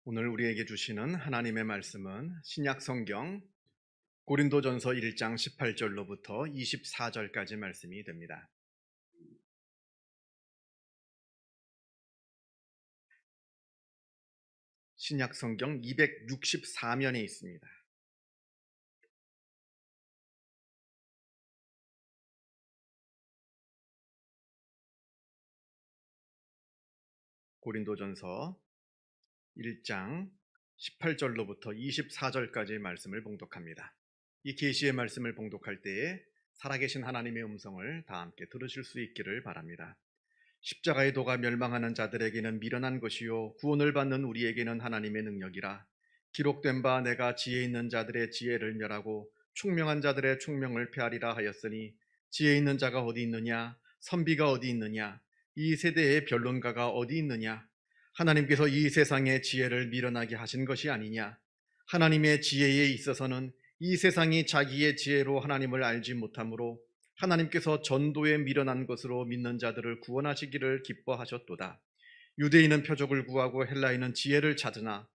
오늘 우리에게 주시는 하나님의 말씀은 신약 성경 고린도전서 1장 18절로부터 24절까지 말씀이 됩니다. 신약 성경 264면에 있습니다. 고린도전서 1장 18절로부터 24절까지의 말씀을 봉독합니다. 이 계시의 말씀을 봉독할 때에 살아계신 하나님의 음성을 다 함께 들으실 수 있기를 바랍니다. 십자가의 도가 멸망하는 자들에게는 미련한 것이요 구원을 받는 우리에게는 하나님의 능력이라. 기록된 바 내가 지혜 있는 자들의 지혜를 멸하고 총명한 자들의 총명을 폐하리라 하였으니 지혜 있는 자가 어디 있느냐, 선비가 어디 있느냐, 이 세대의 변론가가 어디 있느냐. 하나님께서 이 세상의 지혜를 미련하게 하신 것이 아니냐. 하나님의 지혜에 있어서는 이 세상이 자기의 지혜로 하나님을 알지 못하므로 하나님께서 전도에 미련한 것으로 믿는 자들을 구원하시기를 기뻐하셨도다. 유대인은 표적을 구하고 헬라인은 지혜를 찾으나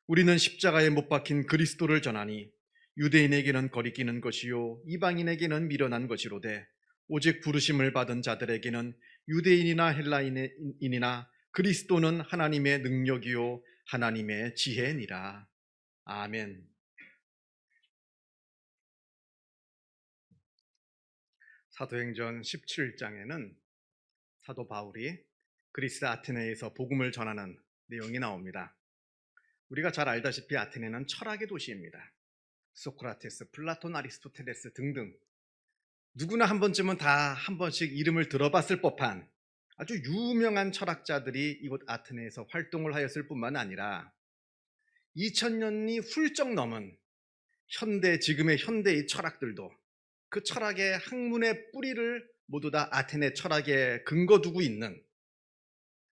우리는 십자가에 못 박힌 그리스도를 전하니 유대인에게는 거리끼는 것이요 이방인에게는 미련한 것이로되 오직 부르심을 받은 자들에게는 유대인이나 헬라인이나 그리스도는 하나님의 능력이요 하나님의 지혜니라. 아멘. 사도행전 17장에는 사도 바울이 그리스 아테네에서 복음을 전하는 내용이 나옵니다. 우리가 잘 알다시피 아테네는 철학의 도시입니다. 소크라테스, 플라톤, 아리스토텔레스 등등 누구나 한 번쯤은 다 한 번씩 이름을 들어봤을 법한 아주 유명한 철학자들이 이곳 아테네에서 활동을 하였을 뿐만 아니라 2000년이 훌쩍 넘은 지금의 현대의 철학들도 그 철학의 학문의 뿌리를 모두 다 아테네 철학에 근거 두고 있는,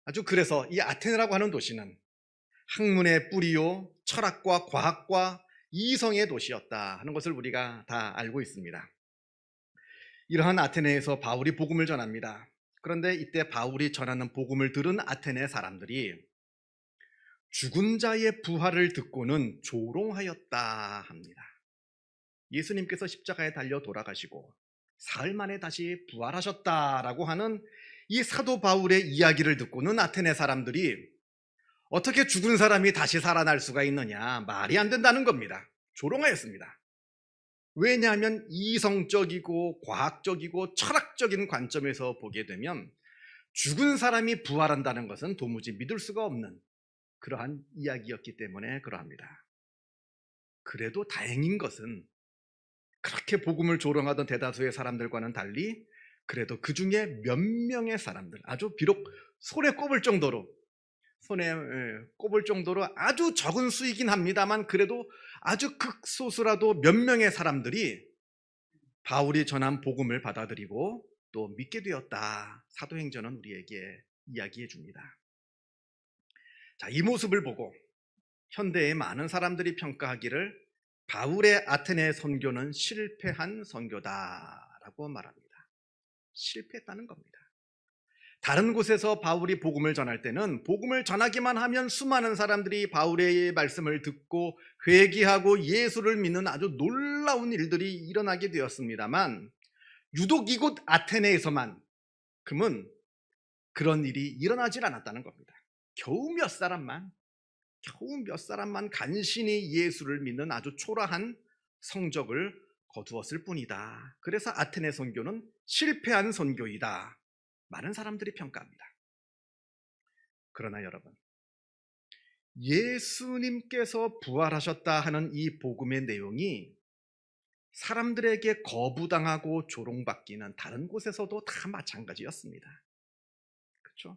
아주 그래서 이 아테네라고 하는 도시는 학문의 뿌리요 철학과 과학과 이성의 도시였다 하는 것을 우리가 다 알고 있습니다. 이러한 아테네에서 바울이 복음을 전합니다. 그런데 이때 바울이 전하는 복음을 들은 아테네 사람들이 죽은 자의 부활을 듣고는 조롱하였다 합니다. 예수님께서 십자가에 달려 돌아가시고 사흘 만에 다시 부활하셨다라고 하는 이 사도 바울의 이야기를 듣고는 아테네 사람들이 어떻게 죽은 사람이 다시 살아날 수가 있느냐, 말이 안 된다는 겁니다. 조롱하였습니다. 왜냐하면 이성적이고 과학적이고 철학적인 관점에서 보게 되면 죽은 사람이 부활한다는 것은 도무지 믿을 수가 없는 그러한 이야기였기 때문에 그러합니다. 그래도 다행인 것은 그렇게 복음을 조롱하던 대다수의 사람들과는 달리 그래도 그 중에 몇 명의 사람들, 아주 비록 손에 꼽을 정도로 아주 적은 수이긴 합니다만 그래도 아주 극소수라도 몇 명의 사람들이 바울이 전한 복음을 받아들이고 또 믿게 되었다. 사도행전은 우리에게 이야기해 줍니다. 자, 이 모습을 보고 현대의 많은 사람들이 평가하기를 바울의 아테네 선교는 실패한 선교다라고 말합니다. 실패했다는 겁니다. 다른 곳에서 바울이 복음을 전할 때는 복음을 전하기만 하면 수많은 사람들이 바울의 말씀을 듣고 회개하고 예수를 믿는 아주 놀라운 일들이 일어나게 되었습니다만 유독 이곳 아테네에서만 그러면 그런 일이 일어나질 않았다는 겁니다. 겨우 몇 사람만 간신히 예수를 믿는 아주 초라한 성적을 거두었을 뿐이다. 그래서 아테네 선교는 실패한 선교이다. 많은 사람들이 평가합니다. 그러나 여러분, 예수님께서 부활하셨다 하는 이 복음의 내용이 사람들에게 거부당하고 조롱받기는 다른 곳에서도 다 마찬가지였습니다. 그렇죠?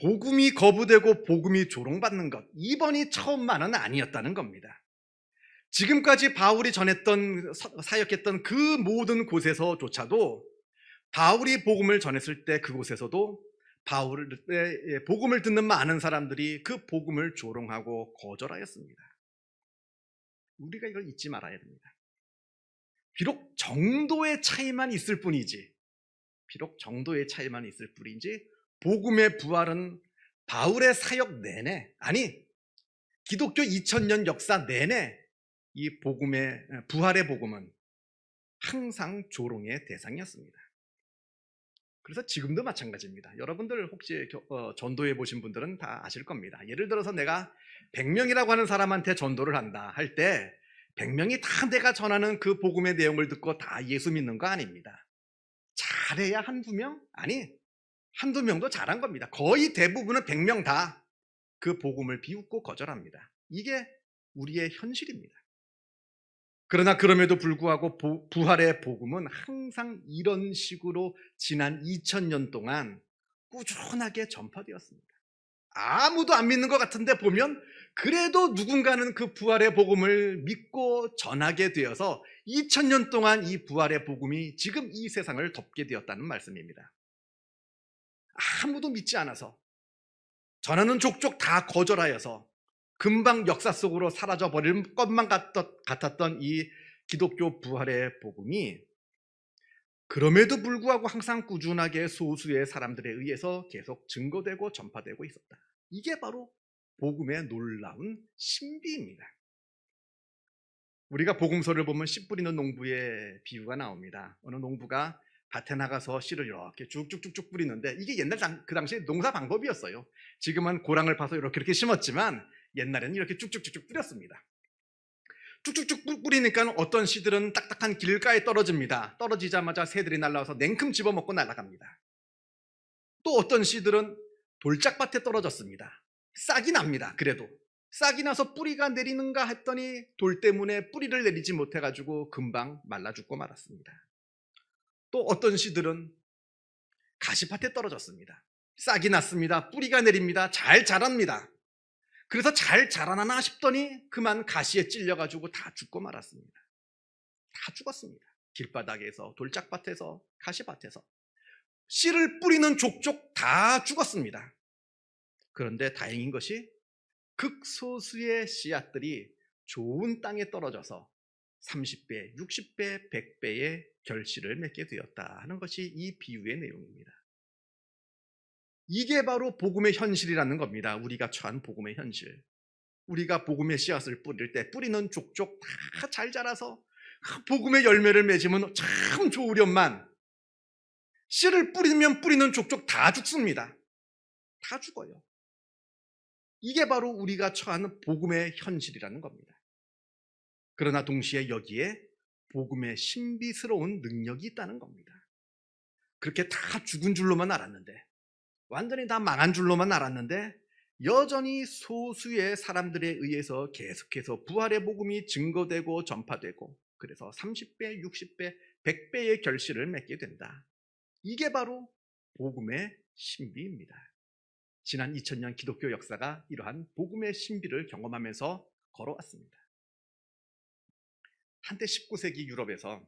복음이 거부되고 복음이 조롱받는 것, 이번이 처음만은 아니었다는 겁니다. 지금까지 바울이 사역했던 그 모든 곳에서조차도 바울이 복음을 전했을 때 그곳에서도 바울의 복음을 듣는 많은 사람들이 그 복음을 조롱하고 거절하였습니다. 우리가 이걸 잊지 말아야 됩니다. 비록 정도의 차이만 있을 뿐이지 복음의 부활은 바울의 사역 내내, 아니 기독교 2000년 역사 내내 이 부활의 복음은 항상 조롱의 대상이었습니다. 그래서 지금도 마찬가지입니다. 여러분들 혹시 전도해 보신 분들은 다 아실 겁니다. 예를 들어서 내가 100명이라고 하는 사람한테 전도를 한다 할 때 100명이 다 내가 전하는 그 복음의 내용을 듣고 다 예수 믿는 거 아닙니다. 잘해야 한두 명? 아니, 한두 명도 잘한 겁니다. 거의 대부분은 100명 다 그 복음을 비웃고 거절합니다. 이게 우리의 현실입니다. 그러나 그럼에도 불구하고 부활의 복음은 항상 이런 식으로 지난 2000년 동안 꾸준하게 전파되었습니다. 아무도 안 믿는 것 같은데 보면 그래도 누군가는 그 부활의 복음을 믿고 전하게 되어서 2000년 동안 이 부활의 복음이 지금 이 세상을 덮게 되었다는 말씀입니다. 아무도 믿지 않아서 전하는 족족 다 거절하여서 금방 역사 속으로 사라져버릴 것만 같았던 이 기독교 부활의 복음이 그럼에도 불구하고 항상 꾸준하게 소수의 사람들에 의해서 계속 증거되고 전파되고 있었다. 이게 바로 복음의 놀라운 신비입니다. 우리가 복음서를 보면 씨 뿌리는 농부의 비유가 나옵니다. 어느 농부가 밭에 나가서 씨를 이렇게 쭉쭉쭉쭉 뿌리는데 이게 옛날 그 당시에 농사 방법이었어요. 지금은 고랑을 파서 이렇게 심었지만 옛날에는 이렇게 쭉쭉쭉쭉 뿌렸습니다. 쭉쭉쭉 뿌리니까 어떤 씨들은 딱딱한 길가에 떨어집니다. 떨어지자마자 새들이 날라와서 냉큼 집어먹고 날아갑니다. 또 어떤 씨들은 돌짝밭에 떨어졌습니다. 싹이 납니다. 그래도 싹이 나서 뿌리가 내리는가 했더니 돌 때문에 뿌리를 내리지 못해가지고 금방 말라 죽고 말았습니다. 또 어떤 씨들은 가시밭에 떨어졌습니다. 싹이 났습니다. 뿌리가 내립니다. 잘 자랍니다. 그래서 잘 자라나나 싶더니 그만 가시에 찔려가지고 다 죽고 말았습니다. 다 죽었습니다. 길바닥에서, 돌짝밭에서, 가시밭에서 씨를 뿌리는 족족 다 죽었습니다. 그런데 다행인 것이 극소수의 씨앗들이 좋은 땅에 떨어져서 30배, 60배, 100배의 결실을 맺게 되었다 하는 것이 이 비유의 내용입니다. 이게 바로 복음의 현실이라는 겁니다. 우리가 처한 복음의 현실. 우리가 복음의 씨앗을 뿌릴 때 뿌리는 족족 다 잘 자라서 복음의 열매를 맺으면 참 좋으련만 씨를 뿌리면 뿌리는 족족 다 죽습니다. 다 죽어요. 이게 바로 우리가 처하는 복음의 현실이라는 겁니다. 그러나 동시에 여기에 복음의 신비스러운 능력이 있다는 겁니다. 그렇게 다 죽은 줄로만 알았는데, 완전히 다 망한 줄로만 알았는데 여전히 소수의 사람들에 의해서 계속해서 부활의 복음이 증거되고 전파되고 그래서 30배, 60배, 100배의 결실을 맺게 된다. 이게 바로 복음의 신비입니다. 지난 2000년 기독교 역사가 이러한 복음의 신비를 경험하면서 걸어왔습니다. 한때 19세기 유럽에서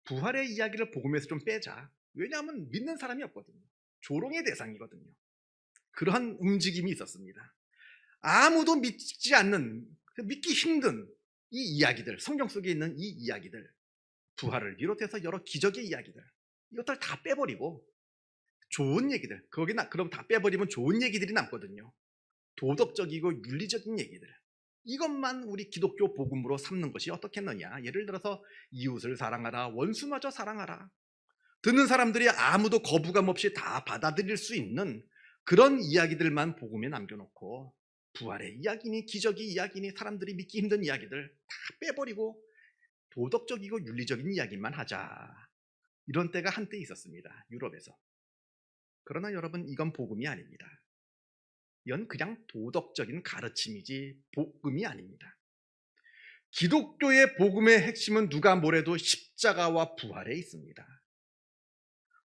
부활의 이야기를 복음에서 좀 빼자. 왜냐하면 믿는 사람이 없거든요. 조롱의 대상이거든요. 그러한 움직임이 있었습니다. 아무도 믿지 않는, 믿기 힘든 이 이야기들, 성경 속에 있는 이 이야기들, 부활을 비롯해서 여러 기적의 이야기들, 이것들 다 빼버리고 좋은 얘기들, 그럼 다 빼버리면 좋은 얘기들이 남거든요. 도덕적이고 윤리적인 얘기들, 이것만 우리 기독교 복음으로 삼는 것이 어떻겠느냐. 예를 들어서 이웃을 사랑하라, 원수마저 사랑하라. 듣는 사람들이 아무도 거부감 없이 다 받아들일 수 있는 그런 이야기들만 복음에 남겨놓고 부활의 이야기니 기적의 이야기니 사람들이 믿기 힘든 이야기들 다 빼버리고 도덕적이고 윤리적인 이야기만 하자. 이런 때가 한때 있었습니다. 유럽에서. 그러나 여러분, 이건 복음이 아닙니다. 이건 그냥 도덕적인 가르침이지 복음이 아닙니다. 기독교의 복음의 핵심은 누가 뭐래도 십자가와 부활에 있습니다.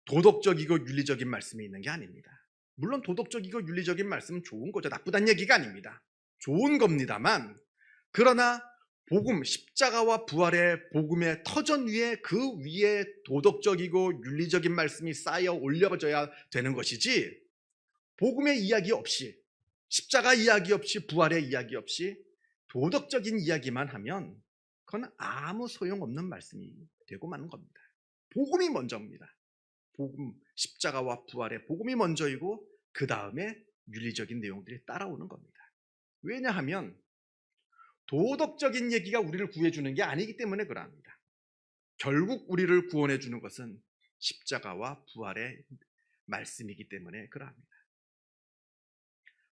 도덕적이고 윤리적인 말씀이 있는 게 아닙니다. 물론 도덕적이고 윤리적인 말씀은 좋은 거죠. 나쁘다는 얘기가 아닙니다. 좋은 겁니다만, 그러나 복음, 십자가와 부활의 복음의 터전 위에 그 위에 도덕적이고 윤리적인 말씀이 쌓여 올려져야 되는 것이지, 복음의 이야기 없이, 십자가 이야기 없이, 부활의 이야기 없이 도덕적인 이야기만 하면 그건 아무 소용없는 말씀이 되고 마는 겁니다. 복음이 먼저입니다. 복음, 십자가와 부활의 복음이 먼저이고 그 다음에 윤리적인 내용들이 따라오는 겁니다. 왜냐하면 도덕적인 얘기가 우리를 구해주는 게 아니기 때문에 그러합니다. 결국 우리를 구원해 주는 것은 십자가와 부활의 말씀이기 때문에 그러합니다.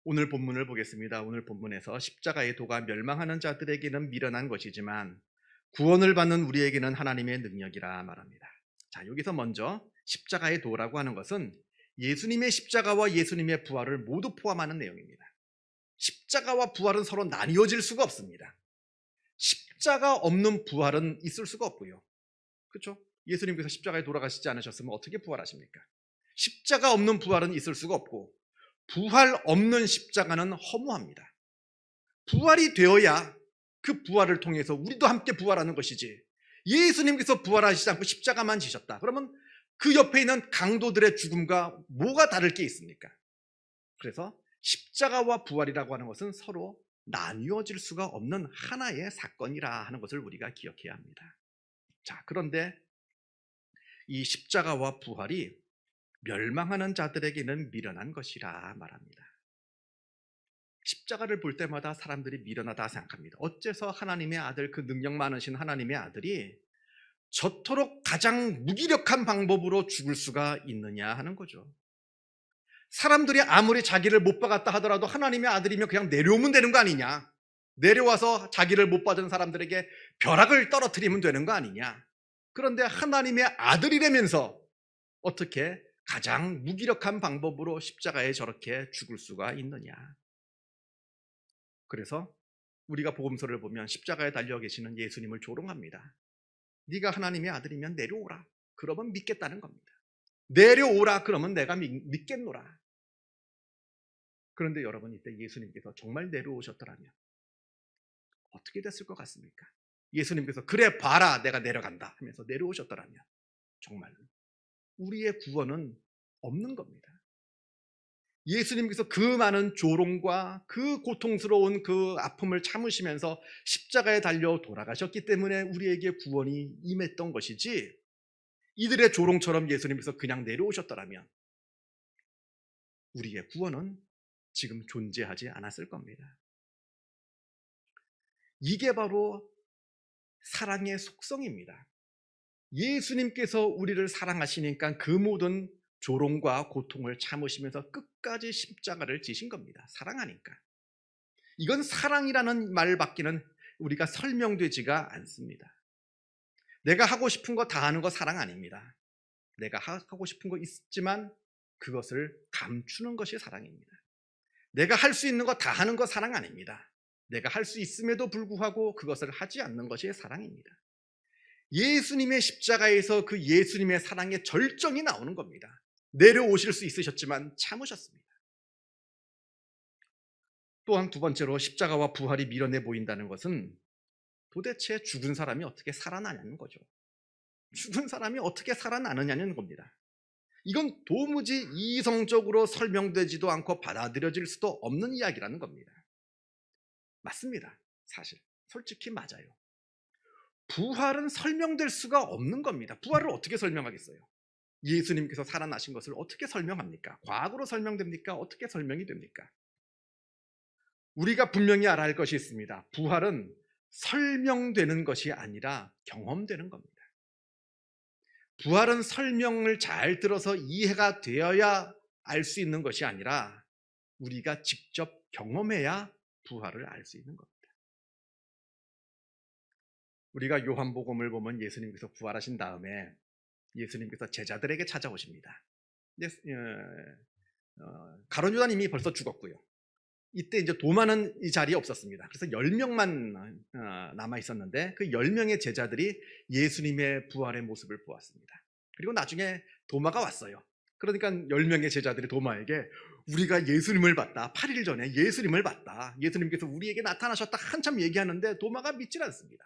오늘 본문을 보겠습니다. 오늘 본문에서 십자가의 도가 멸망하는 자들에게는 미련한 것이지만 구원을 받는 우리에게는 하나님의 능력이라 말합니다. 자, 여기서 먼저 십자가의 도라고 하는 것은 예수님의 십자가와 예수님의 부활을 모두 포함하는 내용입니다. 십자가와 부활은 서로 나뉘어질 수가 없습니다. 십자가 없는 부활은 있을 수가 없고요. 그렇죠? 예수님께서 십자가에 돌아가시지 않으셨으면 어떻게 부활하십니까? 십자가 없는 부활은 있을 수가 없고 부활 없는 십자가는 허무합니다. 부활이 되어야 그 부활을 통해서 우리도 함께 부활하는 것이지, 예수님께서 부활하시지 않고 십자가만 지셨다 그러면 그 옆에 있는 강도들의 죽음과 뭐가 다를 게 있습니까? 그래서 십자가와 부활이라고 하는 것은 서로 나뉘어질 수가 없는 하나의 사건이라 하는 것을 우리가 기억해야 합니다. 자, 그런데 이 십자가와 부활이 멸망하는 자들에게는 미련한 것이라 말합니다. 십자가를 볼 때마다 사람들이 미련하다 생각합니다. 어째서 하나님의 아들, 그 능력 많으신 하나님의 아들이 저토록 가장 무기력한 방법으로 죽을 수가 있느냐 하는 거죠. 사람들이 아무리 자기를 못 박았다 하더라도 하나님의 아들이면 그냥 내려오면 되는 거 아니냐, 내려와서 자기를 못 받은 사람들에게 벼락을 떨어뜨리면 되는 거 아니냐. 그런데 하나님의 아들이라면서 어떻게 가장 무기력한 방법으로 십자가에 저렇게 죽을 수가 있느냐. 그래서 우리가 복음서를 보면 십자가에 달려 계시는 예수님을 조롱합니다. 네가 하나님의 아들이면 내려오라. 그러면 믿겠다는 겁니다. 내려오라 그러면 내가 믿겠노라. 그런데 여러분, 이때 예수님께서 정말 내려오셨더라면 어떻게 됐을 것 같습니까? 예수님께서 그래 봐라 내가 내려간다 하면서 내려오셨더라면 정말 우리의 구원은 없는 겁니다. 예수님께서 그 많은 조롱과 그 고통스러운 그 아픔을 참으시면서 십자가에 달려 돌아가셨기 때문에 우리에게 구원이 임했던 것이지, 이들의 조롱처럼 예수님께서 그냥 내려오셨더라면 우리의 구원은 지금 존재하지 않았을 겁니다. 이게 바로 사랑의 속성입니다. 예수님께서 우리를 사랑하시니까 그 모든 조롱과 고통을 참으시면서 끝까지 십자가를 지신 겁니다. 사랑하니까. 이건 사랑이라는 말밖에는 우리가 설명되지가 않습니다. 내가 하고 싶은 거 다 하는 거 사랑 아닙니다. 내가 하고 싶은 거 있지만 그것을 감추는 것이 사랑입니다. 내가 할 수 있는 거 다 하는 거 사랑 아닙니다. 내가 할 수 있음에도 불구하고 그것을 하지 않는 것이 사랑입니다. 예수님의 십자가에서 그 예수님의 사랑의 절정이 나오는 겁니다. 내려오실 수 있으셨지만 참으셨습니다. 또한 두 번째로 십자가와 부활이 미련해 보인다는 것은 도대체 죽은 사람이 어떻게 살아나냐는 거죠. 죽은 사람이 어떻게 살아나느냐는 겁니다. 이건 도무지 이성적으로 설명되지도 않고 받아들여질 수도 없는 이야기라는 겁니다. 맞습니다. 사실 솔직히 맞아요. 부활은 설명될 수가 없는 겁니다. 부활을 어떻게 설명하겠어요? 예수님께서 살아나신 것을 어떻게 설명합니까? 과학으로 설명됩니까? 어떻게 설명이 됩니까? 우리가 분명히 알아야 할 것이 있습니다. 부활은 설명되는 것이 아니라 경험되는 겁니다. 부활은 설명을 잘 들어서 이해가 되어야 알 수 있는 것이 아니라 우리가 직접 경험해야 부활을 알 수 있는 겁니다. 우리가 요한복음을 보면 예수님께서 부활하신 다음에 예수님께서 제자들에게 찾아오십니다. 가룟 요단 이미 벌써 죽었고요. 이때 이제 도마는 이 자리에 없었습니다. 그래서 10명만 남아 있었는데 그 10명의 제자들이 예수님의 부활의 모습을 보았습니다. 그리고 나중에 도마가 왔어요. 그러니까 10명의 제자들이 도마에게 우리가 예수님을 봤다. 8일 전에 예수님을 봤다. 예수님께서 우리에게 나타나셨다. 한참 얘기하는데 도마가 믿질 않습니다.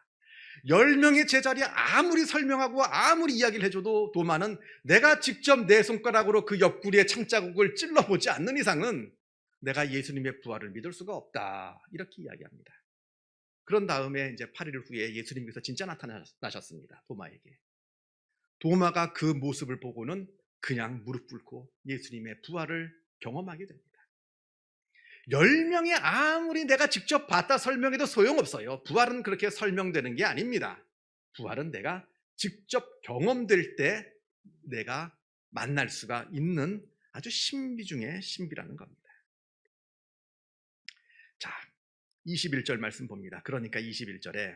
10명의 제자들이 아무리 설명하고 아무리 이야기를 해줘도 도마는 내가 직접 내 손가락으로 그 옆구리에 창자국을 찔러보지 않는 이상은 내가 예수님의 부활을 믿을 수가 없다. 이렇게 이야기합니다. 그런 다음에 이제 8일 후에 예수님께서 진짜 나타나셨습니다. 도마에게. 도마가 그 모습을 보고는 그냥 무릎 꿇고 예수님의 부활을 경험하게 됩니다. 10명이 아무리 내가 직접 봤다 설명해도 소용없어요. 부활은 그렇게 설명되는 게 아닙니다. 부활은 내가 직접 경험될 때 내가 만날 수가 있는 아주 신비 중에 신비라는 겁니다. 자, 21절 말씀 봅니다. 그러니까 21절에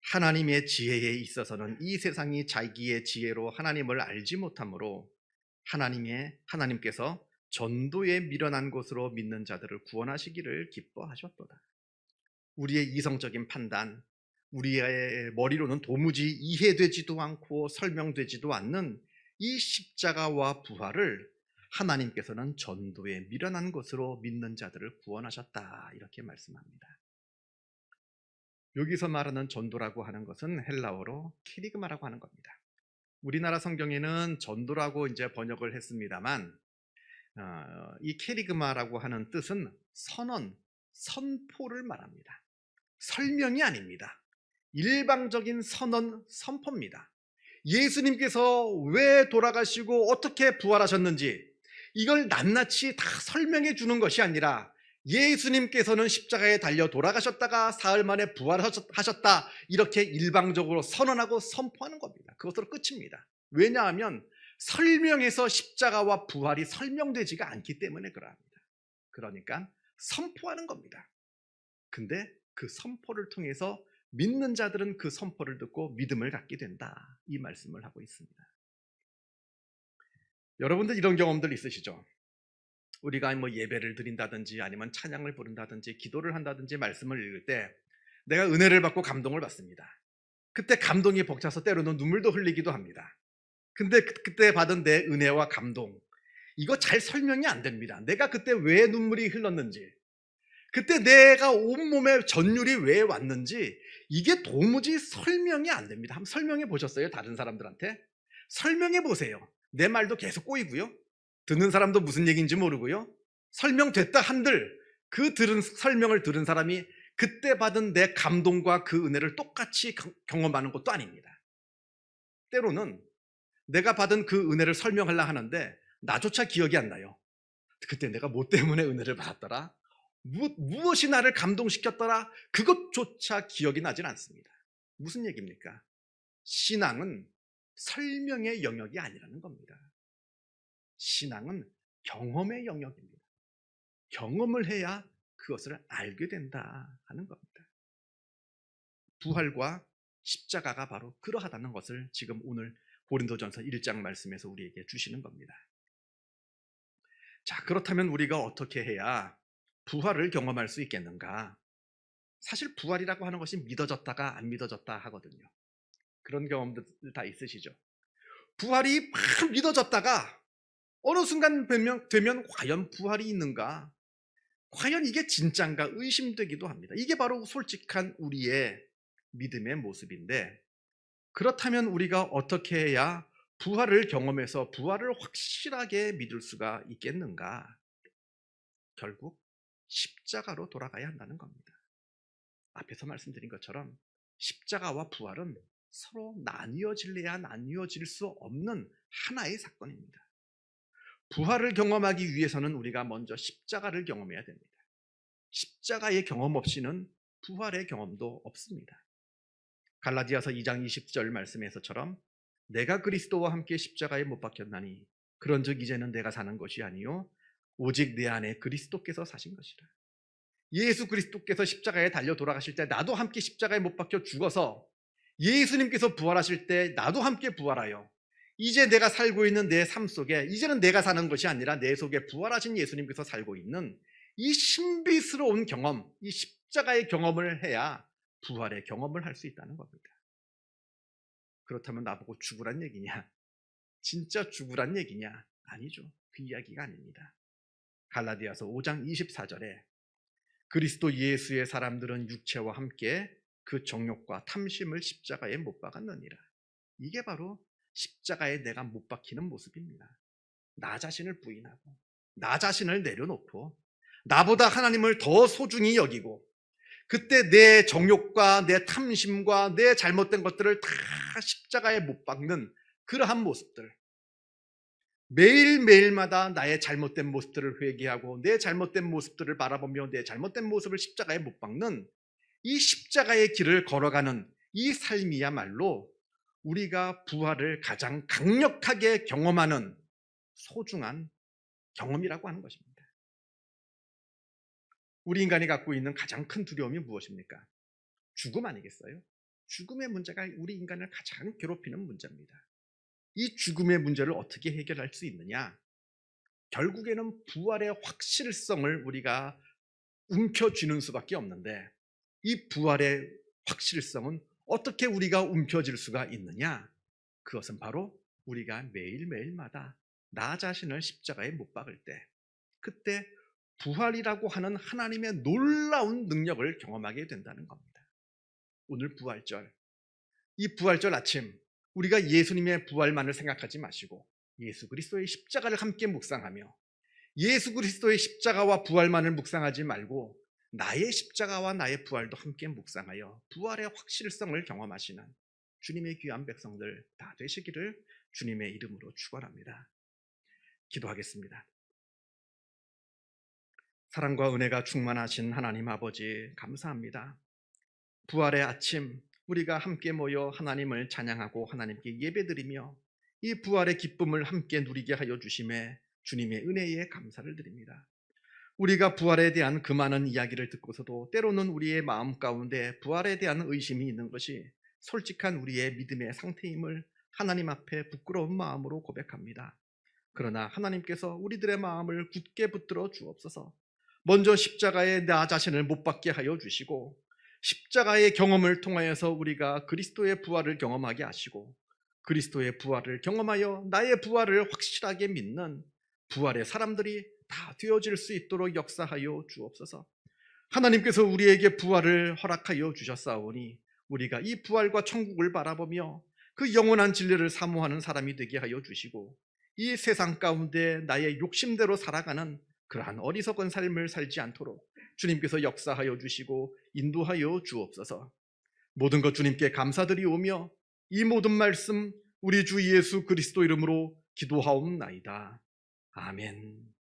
하나님의 지혜에 있어서는 이 세상이 자기의 지혜로 하나님을 알지 못하므로 하나님께서 전도에 미련한 것으로 믿는 자들을 구원하시기를 기뻐하셨도다. 우리의 이성적인 판단, 우리의 머리로는 도무지 이해되지도 않고 설명되지도 않는 이 십자가와 부활을 하나님께서는 전도에 미련한 것으로 믿는 자들을 구원하셨다, 이렇게 말씀합니다. 여기서 말하는 전도라고 하는 것은 헬라어로 케리그마라고 하는 겁니다. 우리나라 성경에는 전도라고 이제 번역을 했습니다만 이 케리그마라고 하는 뜻은 선언, 선포를 말합니다. 설명이 아닙니다. 일방적인 선언, 선포입니다. 예수님께서 왜 돌아가시고 어떻게 부활하셨는지 이걸 낱낱이 다 설명해 주는 것이 아니라 예수님께서는 십자가에 달려 돌아가셨다가 사흘 만에 부활하셨다, 이렇게 일방적으로 선언하고 선포하는 겁니다. 그것으로 끝입니다. 왜냐하면 설명해서 십자가와 부활이 설명되지가 않기 때문에 그러합니다. 그러니까 선포하는 겁니다. 근데 그 선포를 통해서 믿는 자들은 그 선포를 듣고 믿음을 갖게 된다, 이 말씀을 하고 있습니다. 여러분들 이런 경험들 있으시죠? 우리가 뭐 예배를 드린다든지 아니면 찬양을 부른다든지 기도를 한다든지 말씀을 읽을 때 내가 은혜를 받고 감동을 받습니다. 그때 감동이 벅차서 때로는 눈물도 흘리기도 합니다. 근데 그때 받은 내 은혜와 감동, 이거 잘 설명이 안 됩니다. 내가 그때 왜 눈물이 흘렀는지, 그때 내가 온몸에 전율이 왜 왔는지 이게 도무지 설명이 안 됩니다. 한번 설명해 보셨어요? 다른 사람들한테? 설명해 보세요. 내 말도 계속 꼬이고요. 듣는 사람도 무슨 얘기인지 모르고요. 설명됐다 한들 그 설명을 들은 사람이 그때 받은 내 감동과 그 은혜를 똑같이 경험하는 것도 아닙니다. 때로는 내가 받은 그 은혜를 설명하려 하는데 나조차 기억이 안 나요. 그때 내가 뭐 때문에 은혜를 받았더라? 무엇이 나를 감동시켰더라? 그것조차 기억이 나진 않습니다. 무슨 얘기입니까? 신앙은 설명의 영역이 아니라는 겁니다. 신앙은 경험의 영역입니다. 경험을 해야 그것을 알게 된다 하는 겁니다. 부활과 십자가가 바로 그러하다는 것을 지금 오늘 고린도전서 1장 말씀에서 우리에게 주시는 겁니다. 자, 그렇다면 우리가 어떻게 해야 부활을 경험할 수 있겠는가? 사실 부활이라고 하는 것이 믿어졌다가 안 믿어졌다 하거든요. 그런 경험들 다 있으시죠? 부활이 막 믿어졌다가 어느 순간 되면 과연 부활이 있는가? 과연 이게 진짠가 의심되기도 합니다. 이게 바로 솔직한 우리의 믿음의 모습인데, 그렇다면 우리가 어떻게 해야 부활을 경험해서 부활을 확실하게 믿을 수가 있겠는가? 결국 십자가로 돌아가야 한다는 겁니다. 앞에서 말씀드린 것처럼 십자가와 부활은 서로 나뉘어질래야 나뉘어질 수 없는 하나의 사건입니다. 부활을 경험하기 위해서는 우리가 먼저 십자가를 경험해야 됩니다. 십자가의 경험 없이는 부활의 경험도 없습니다. 갈라디아서 2장 20절 말씀에서처럼 내가 그리스도와 함께 십자가에 못 박혔나니 그런즉 이제는 내가 사는 것이 아니요 오직 내 안에 그리스도께서 사신 것이라. 예수 그리스도께서 십자가에 달려 돌아가실 때 나도 함께 십자가에 못 박혀 죽어서 예수님께서 부활하실 때 나도 함께 부활하여 이제 내가 살고 있는 내 삶 속에 이제는 내가 사는 것이 아니라 내 속에 부활하신 예수님께서 살고 있는 이 신비스러운 경험, 이 십자가의 경험을 해야 부활의 경험을 할 수 있다는 겁니다. 그렇다면 나보고 죽으란 얘기냐? 진짜 죽으란 얘기냐? 아니죠. 그 이야기가 아닙니다. 갈라디아서 5장 24절에 그리스도 예수의 사람들은 육체와 함께 그 정욕과 탐심을 십자가에 못 박았느니라. 이게 바로 십자가에 내가 못 박히는 모습입니다. 나 자신을 부인하고 나 자신을 내려놓고 나보다 하나님을 더 소중히 여기고 그때 내 정욕과 내 탐심과 내 잘못된 것들을 다 십자가에 못 박는 그러한 모습들, 매일매일마다 나의 잘못된 모습들을 회개하고 내 잘못된 모습들을 바라보며 내 잘못된 모습을 십자가에 못 박는 이 십자가의 길을 걸어가는 이 삶이야말로 우리가 부활을 가장 강력하게 경험하는 소중한 경험이라고 하는 것입니다. 우리 인간이 갖고 있는 가장 큰 두려움이 무엇입니까? 죽음 아니겠어요? 죽음의 문제가 우리 인간을 가장 괴롭히는 문제입니다. 이 죽음의 문제를 어떻게 해결할 수 있느냐? 결국에는 부활의 확실성을 우리가 움켜쥐는 수밖에 없는데, 이 부활의 확실성은 어떻게 우리가 움켜쥘 수가 있느냐? 그것은 바로 우리가 매일매일마다 나 자신을 십자가에 못 박을 때, 그때 부활이라고 하는 하나님의 놀라운 능력을 경험하게 된다는 겁니다. 오늘 부활절, 이 부활절 아침 우리가 예수님의 부활만을 생각하지 마시고 예수 그리스도의 십자가를 함께 묵상하며, 예수 그리스도의 십자가와 부활만을 묵상하지 말고 나의 십자가와 나의 부활도 함께 묵상하여 부활의 확실성을 경험하시는 주님의 귀한 백성들 다 되시기를 주님의 이름으로 축원합니다. 기도하겠습니다. 사랑과 은혜가 충만하신 하나님 아버지, 감사합니다. 부활의 아침 우리가 함께 모여 하나님을 찬양하고 하나님께 예배드리며 이 부활의 기쁨을 함께 누리게 하여 주심에 주님의 은혜에 감사를 드립니다. 우리가 부활에 대한 그 많은 이야기를 듣고서도 때로는 우리의 마음 가운데 부활에 대한 의심이 있는 것이 솔직한 우리의 믿음의 상태임을 하나님 앞에 부끄러운 마음으로 고백합니다. 그러나 하나님께서 우리들의 마음을 굳게 붙들어 주옵소서. 먼저 십자가에 나 자신을 못 박게 하여 주시고, 십자가의 경험을 통하여서 우리가 그리스도의 부활을 경험하게 하시고, 그리스도의 부활을 경험하여 나의 부활을 확실하게 믿는 부활의 사람들이 다 되어질 수 있도록 역사하여 주옵소서. 하나님께서 우리에게 부활을 허락하여 주셨사오니 우리가 이 부활과 천국을 바라보며 그 영원한 진리를 사모하는 사람이 되게 하여 주시고, 이 세상 가운데 나의 욕심대로 살아가는 그러한 어리석은 삶을 살지 않도록 주님께서 역사하여 주시고 인도하여 주옵소서. 모든 것 주님께 감사드리오며 이 모든 말씀 우리 주 예수 그리스도 이름으로 기도하옵나이다. 아멘.